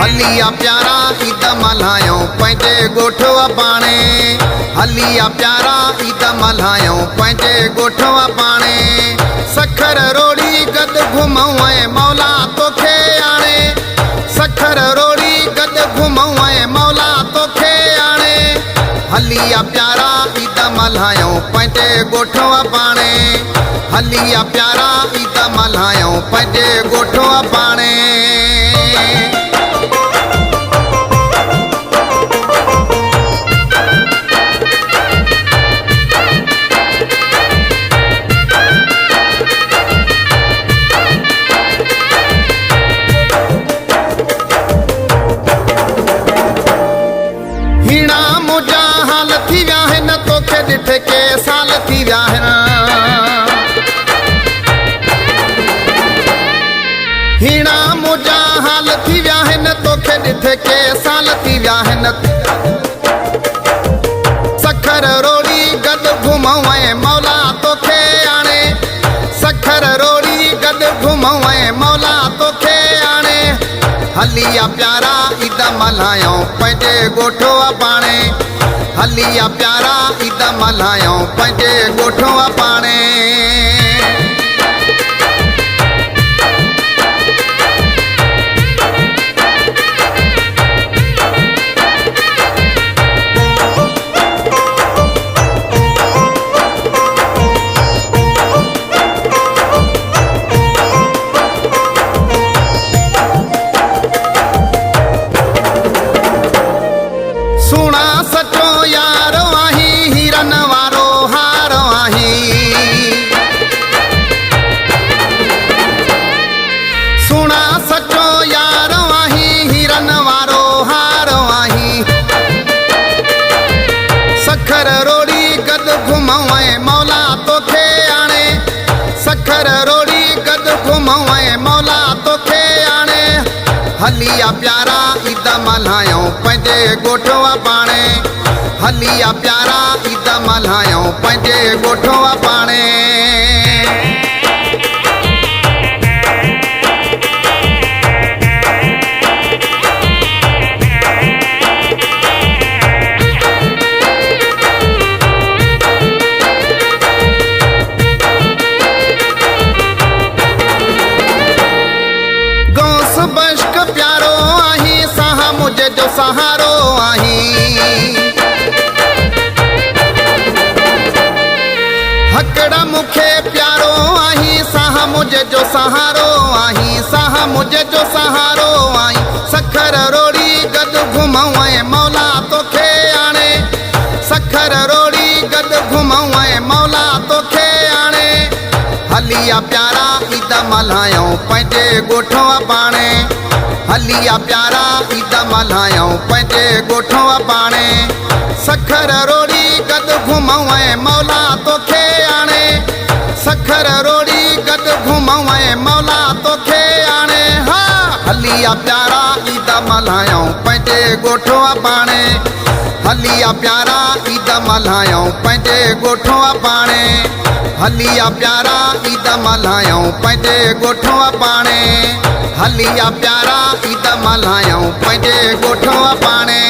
हलिया प्यारा ईद मल्हायूं पंहिंजे ॻोठवा पाणे। हलिया प्यारा ईद मल्हायूं पंहिंजे ॻोठवा पाणे। सखर रोड़ी गद घुमऊं ऐं मौला तोखे आणे। सखर रोड़ी गद घुमऊं ऐं मौला तोखे आणे। हलिया प्यारा ईद मल्हायूं पंहिंजे ॻोठवा पाणे। हलिया प्यारा ईद मल्हायूं पंहिंजे ॻोठवा पाणे। हीणा मुंहिंजा हाल थी विया आहिनि तोखे ॾिठे के साल थी विया आहिनि। हीणा मुंहिंजा हाल थी विया आहिनि तोखे ॾिठे के साल थी विया आहिनि। सखर रोड़ी गद घुमऊं ऐं मौला तोखे आणे। सखर रोड़ी गद घुमऊं ऐं मौला तोखे आणे। हलिया प्यारा ईद मल्हायूं पंहिंजे ॻोठवा पाणे। हलिया प्यारा ईद मल्हायूं पंहिंजे ॻोठवा पाणे। सुणा सचो यारो आहीं हीरन वारो हारो आहीं। सुणा सचो यारो आहीं हीरन वारो हारो आहीं। सखर रोड़ी गद घुमऊं ऐं मौला तोखे आणे। सखर रोड़ी गद घुमऊं ऐं मौला तोखे आणे। हलिया प्यारा ईद मल्हायूं पंहिंजे ॻोठवा पाणे। हलिया प्यारा ईद मल्हायूं पंहिंजे ॻोठवा पाणे। गौस बश्क प्यारो आहीं साहा मुझे जो सहारो आहीं। हकड़ा मुखे प्यारो आहीं साहा मुझे जो सहारो आहीं। साहा मुझे जो सहारो आहीं। सखर रोड़ी गद घुमऊं ऐं मौला तोखे आणे। सखर रोड़ी गद घुमऊं ऐं मौला तोखे आणे। हलिया प्यारा ईद मल्हायूं पंहिंजे ॻोठवा पाणे। हलिया प्यारा ईद मल्हायूं पंहिंजे ॻोठवा पाणे। सखर रोड़ी गद घुमऊं ऐं मौला तोखे आणे। सखर रोड़ी गद घुमऊं ऐं मौला तोखे आणे। हा हलिया प्यारा ईद मल्हायूं पंहिंजे ॻोठवा पाणे। हलिया प्यारा ईद मल्हायूं पंहिंजे ॻोठवा पाणे। हलिया प्यारा ईद मल्हायूं पंहिंजे ॻोठवा पाणे। हलिया प्यारा ईद मल्हायूं पंहिंजे ॻोठवा पाणे।